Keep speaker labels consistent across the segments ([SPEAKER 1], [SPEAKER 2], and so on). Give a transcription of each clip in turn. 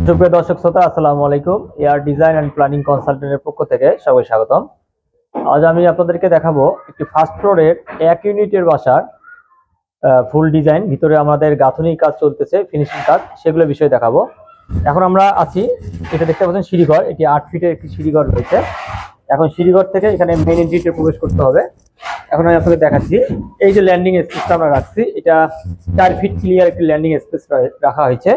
[SPEAKER 1] সুপ্রিয় দর্শক শ্রোতা, আসসালামু আলাইকুম। এয়ার ডিজাইন অ্যান্ড প্ল্যানিং কনসালটেন্টের পক্ষ থেকে সবাই স্বাগতম। আজ আমি আপনাদেরকে দেখাবো একটি ফার্স্ট ফ্লোরের 1 ইউনিটের বাসার ফুল ডিজাইন। ভিতরে আমাদের গাঁথনির কাজ চলতেছে, ফিনিশিং কাজ, সেগুলো বিষয়ে দেখাবো। এখন আমরা আছি, এটা দেখতে পাচ্ছেন সিঁড়িঘর। এটি 8 ফিটের একটি সিঁড়িঘর রয়েছে। এখন সিঁড়িঘর থেকে এখানে মেইন এন্ট্রিতে প্রবেশ করতে হবে। এখন আমি আপনাকে দেখাচ্ছি, এই যে ল্যান্ডিং স্পেসটা আমরা রাখছি, এটা 4 ফিট ক্লিয়ার একটি ল্যান্ডিং স্পেস রাখা হয়েছে।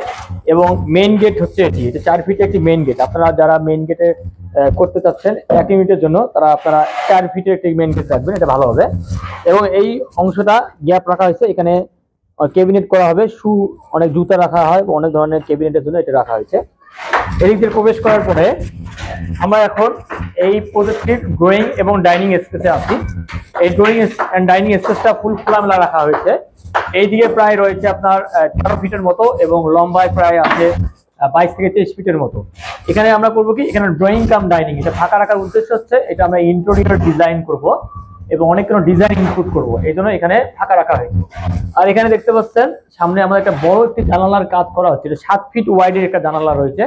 [SPEAKER 1] এবং মেইন গেট হচ্ছে এটি, এটা 4 ফিটে একটি মেইন গেট। আপনারা যারা মেইন গেটে করতে চাচ্ছেন 1 ইউনিটের জন্য, তারা আপনারা 4 ফিটের একটি মেইন গেট রাখবেন, এটা ভালো হবে। এবং এই অংশটা গ্যাপ রাখা হয়েছে, এখানে ক্যাবিনেট করা হবে। অনেক জুতা রাখা হয়, অনেক ধরনের ক্যাবিনেটের জন্য এটা রাখা হয়েছে। এদিক দিয়ে প্রবেশ করার পরে আমরা এখন এই প্রজেক্টটির ড্রয়িং এবং ডাইনিং স্পেসে আছি। এই ড্রয়িং এন্ড ডাইনিং স্পেসটা ফুল খোলামেলা রাখা হয়েছে। এইদিকে প্রায় রয়েছে আপনার 13 ফিটের মতো এবং লম্বায় প্রায় আছে 22 থেকে 23 ফিটের মতো। এখানে আমরা করবো কি, এখানে ড্রয়িং কাম ডাইনিং, এটা ফাঁকা রাখার উদ্দেশ্য হচ্ছে এটা আমরা ইন্টেরিয়র ডিজাইন করব এবং অনেক কোনো ডিজাইন ইনপুট করব, এই জন্য এখানে ফাঁকা রাখা হয়েছে। আর এখানে দেখতে পাচ্ছেন সামনে আমাদের একটা বড় একটি জানালার কাজ করা হচ্ছে। এটা 7 ফিট ওয়াইডের একটা জানালা রয়েছে।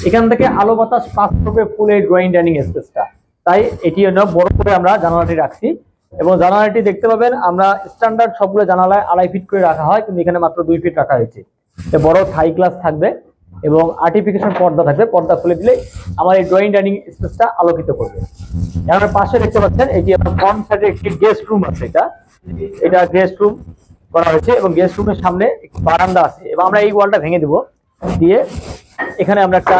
[SPEAKER 1] এখান থেকে আলো বাতাস পাস করবে ফুল এই ড্রয়িং ডাইনিং স্পেসটা, তাই এটি জন্য বড় করে আমরা জানালাটি রাখছি। এবং জানালাটি দেখতে পাবেন আমরা স্ট্যান্ডার্ড সবগুলো জানালায় 2.5 ফিট করে রাখা হয়, কিন্তু এখানে মাত্র 2 ফিট রাখা হয়েছে। বড় থাই গ্লাস থাকবে এবং আর্টিফিকেশন পর্দা থাকবে। পর্দা খুলে দিলে আমার এই ড্রয়িং ডাইনিং স্পেসটা আলোকিত করবে। এর পাশে দেখতে পাচ্ছেন এটি আমার ফ্রন্ট সাইডে একটি গেস্ট রুম আছে। এটা গেস্ট রুম করা হয়েছে এবং গেস্ট রুমের সামনে একটি বারান্দা আছে। এবং আমরা এই ওয়ালটা ভেঙে দেব, দিয়ে এখানে আমরা একটা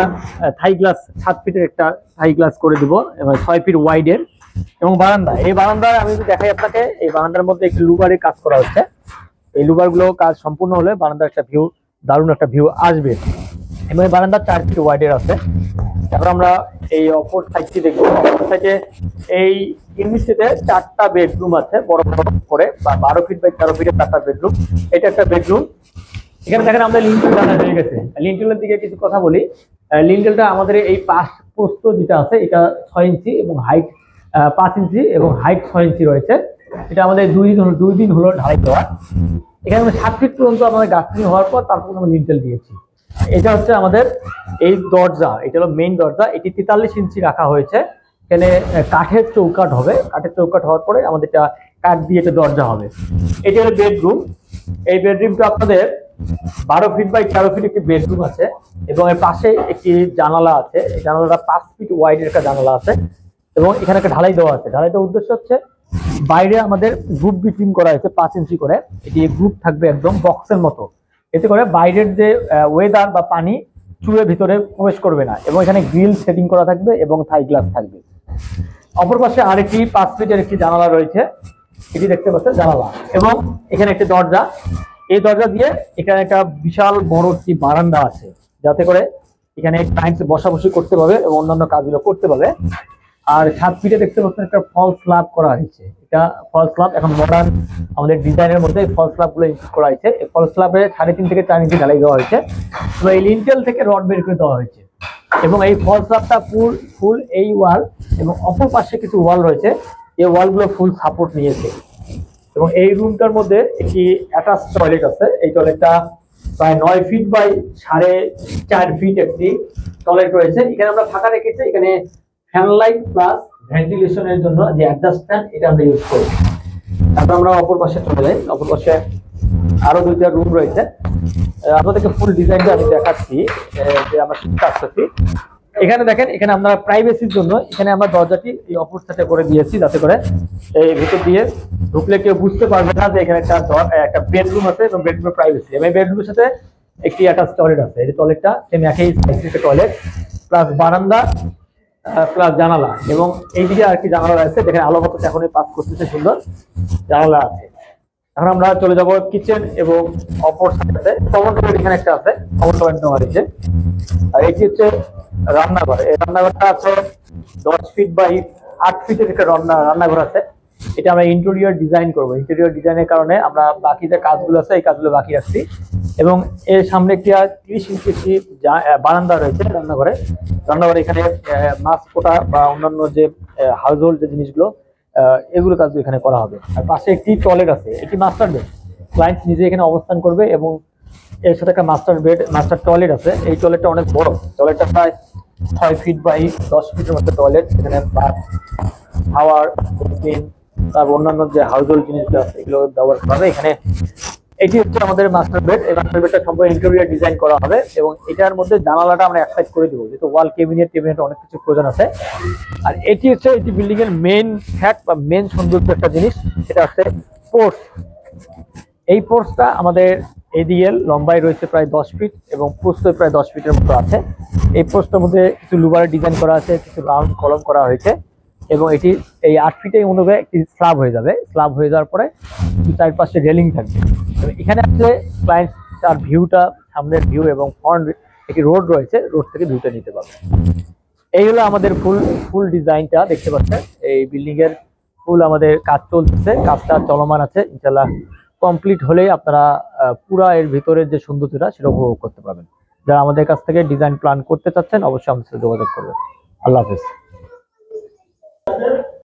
[SPEAKER 1] থাই গ্লাস 7 ফিটের একটা থাই গ্লাস করে দেব এবং 6 ফিট ওয়াইডের। এবং বারান্দা, এই বারান্দার আমি যদি দেখাই আপনাকে, এই বারান্দার মধ্যে একটি লুবারের কাজ করা হচ্ছে। এই লুবারগুলো কাজ সম্পূর্ণ হলে বারান্দার একটা ভিউ, দারুণ একটা ভিউ আসবে। এবং এই বারান্দা 4 ফিট ওয়াইডের আছে। তারপর আমরা এই অপর সাইডটি দেখবো। অপর সাইডে এই ইউনিটটিতে 4টা বেডরুম আছে, বড় বড় করে 12 ফিট বাই 13 ফিটের 4টা বেডরুম। এটা একটা বেডরুম। এখানে দেখেন আমাদের লিন্টেল টানা হয়ে গেছে। লিন্টেলের দিকে কিছু কথা বলি। লিন্টেলটা আমাদের এই পাশ প্রস্থ যেটা আছে, এটা 6 ইঞ্চি এবং হাইট 5 ইঞ্চি এবং হাইট 6 ইঞ্চি রয়েছে। এটা আমাদের 2 দিন হলো ঢালাই দেওয়া। এখানে 7 ফিট পর্যন্ত আমাদের গাঁথনি হওয়ার পর তারপর আমরা লিন্টেল দিয়েছি। এটা হচ্ছে আমাদের এই দরজা, এটা হলো মেইন দরজা। এটি 43 ইঞ্চি রাখা হয়েছে। এখানে কাঠের চৌকাঠ হবে। কাঠের চৌকাঠ হওয়ার পরে আমাদের এটা কাঠ দিয়ে একটা দরজা হবে। এটা হলো বেডরুম। এই বেডরুমটা আপনাদের 12 ফিট বাই 13 ফিট একটি বেডরুম আছে এবং এর পাশে একটি জানালা আছে। এই জানালাটা 5 ফিট ওয়াইডের একটা জানালা আছে এবং এখানে একটা ঢালাই দেওয়া আছে। ঢালাই দেওয়ার উদ্দেশ্য হচ্ছে বাইরে আমাদের গ্রুপ বিটিং করা হয়েছে 5 ইঞ্চি করে। এটি গ্রুপ থাকবে একদম বক্সের মতো, এতে করে বাইরের যে ওয়েদার বা পানি চুয়ের ভিতরে প্রবেশ করবে না। এবং এখানে গ্রিল সেটিং করা থাকবে এবং থাই গ্লাস থাকবে। অপর পাশে আরেকটি 5 ফিটের একটি জানালা রয়েছে, এটি দেখতে পাচ্ছেন জানালা। এবং এখানে একটি দরজা। এই দরজা দিয়ে এখানে একটা বিশাল বড় একটি বারান্দা আছে, যাতে করে এখানে ক্লায়েন্টস বসাবসি করতে পারবে এবং অন্যান্য কাজগুলো করতে পারবে। আর 7 ফিটে দেখতে পাচ্ছেন একটা ফল স্ল্যাব করা হয়েছে। এটা ফল স্ল্যাব এখন মডার্ন আমাদের ডিজাইনের মধ্যে ফল স্ল্যাব গুলো ইউজ করা হয়েছে। এই ফল স্ল্যাবে 3.5 থেকে 4 ইঞ্চি ঢালাই দেওয়া হয়েছে এবং এই লিন্টেল থেকে রড বের করে দেওয়া হয়েছে। এবং এই ফল স্ল্যাবটা ফুল এই ওয়াল এবং অপর পাশে কিছু ওয়াল রয়েছে, এই ওয়ালগুলো ফুল সাপোর্ট নিয়েছে। এবং এই রুমটার মধ্যে একটি অ্যাটাচ টয়লেট আছে। এই টয়লেটটা প্রায় 9 ফিট বাই 4.5 ফিট একটি টয়লেট রয়েছে। এখানে আমরা ফাঁকা রেখেছি। এখানে ফ্যান লাইট প্লাস ভেন্টিলেশনের জন্য যে অ্যাডজাস্ট ফ্যান, এটা আমরা ইউজ করি। তারপর আমরা অপর পাশে চলে যাই। অপর পাশে আরো 2টা রুম রয়েছে। আপনাদেরকে ফুল ডিজাইনটা আমি দেখাচ্ছি যে আমরা শিখতে আসতেছি। এখানে দেখেন, এখানে আমরা প্রাইভেসির জন্য এখানে আমরা দরজাটি এই অপর সাইডে করে দিয়েছি, যাতে করে এই ভিতর দিয়ে ঢুকলে কেউ বুঝতে পারবে না যে এখানে একটা বেডরুম আছে এবং বেডরুমের প্রাইভেসি। এবং বেডরুমের সাথে একটি অ্যাটাচ টয়লেট আছে। এই টয়লেটটা সেম একই সাইজের টয়লেট প্লাস বারান্দা প্লাস জানালা। এবং এইদিকে আর কি জানালা আছে, যেখানে আলো বাতাস এখন পাস করতেছে, সুন্দর জানালা আছে। এখন আমরা চলে যাব কিচেন এবং অপর সাইডে কমন টয়লেট এখানে একটা আছে, কমন টয়লেট দেওয়া হয়েছে। আর এটি হচ্ছে রান্নাঘর। এই রান্নাঘরটা আছে 10 ফিট বাই 8 ফিটের একটা রান্নাঘর আছে। এটা আমরা ইন্টেরিয়র ডিজাইন করব। ইন্টেরিয়র ডিজাইনের কারণে আমরা বাকি যে কাজগুলো আছে এই কাজগুলো বাকি রাখছি। এবং এর সামনে একটি 30 ইঞ্চি বারান্দা রয়েছে রান্নাঘরে। এখানে মাছ কোটা বা অন্যান্য যে হাউস হোল্ড যে জিনিসগুলো, এগুলো কাজ এখানে করা হবে। আর পাশে একটি টয়লেট আছে, এটি মাস্টার বেড। ক্লায়েন্ট নিজে এখানে অবস্থান করবে এবং এর সাথে একটা মাস্টার টয়লেট আছে। এই টয়লেটটা অনেক বড়, টয়লেটটা প্রায় 6 ফিট বাই 10 ফিটের মতো টয়লেট। এখানে খাওয়ার, তারপর অন্যান্য যে হাউস হোল্ড জিনিসগুলো আছে এগুলো ব্যবহার করা হবে এখানে। এটি হচ্ছে আমাদের মাস্টার বেড। এই মাস্টার বেডটা সম্পূর্ণ ইন্টেরিয়র ডিজাইন করা হবে এবং এটার মধ্যে জানালাটা আমরা এক সাইড করে দেবো, যেহেতু ওয়াল ক্যাবিনেট অনেক কিছু প্রয়োজন আছে। আর এটি হচ্ছে এটি বিল্ডিং এর মেইন ফ্যাক্ট বা মেইন সৌন্দর্য একটা জিনিস, সেটা হচ্ছে পোর্চ। এই পোর্চটা আমাদের এডিএল লম্বাই রয়েছে প্রায় 10 ফিট এবং প্রস্থ প্রায় 10 ফিটের মতো আছে। এই পোর্চটার মধ্যে কিছু লুবারের ডিজাইন করা আছে, কিছু রাউন্ড কলম করা হয়েছে এবং এটি এই 8 ফিটের অনুযায়ী একটি স্ল্যাব হয়ে যাবে। স্ল্যাব হয়ে যাওয়ার পরে চারপাশে রেলিং থাকবে। এখানে আসলে ক্লায়েন্ট তার ভিউটা, সামনের ভিউ এবং ফ্রন্ট একটি রোড রয়েছে, রোড থেকে ভিউটা নিতে পারবে। এই হলো আমাদের ফুল ডিজাইনটা দেখতে পাচ্ছেন। এই বিল্ডিং এর ফুল আমাদের কাজ চলতেছে, কাজটা চলমান আছে। ইনশাল্লাহ কমপ্লিট হলেই আপনারা পুরা এর ভিতরের যে সৌন্দর্যটা সেটা উপভোগ করতে পারবেন। যারা আমাদের কাছ থেকে ডিজাইন প্ল্যান করতে চাচ্ছেন অবশ্যই আমাদের সাথে যোগাযোগ করবেন। আল্লাহ হাফেজ।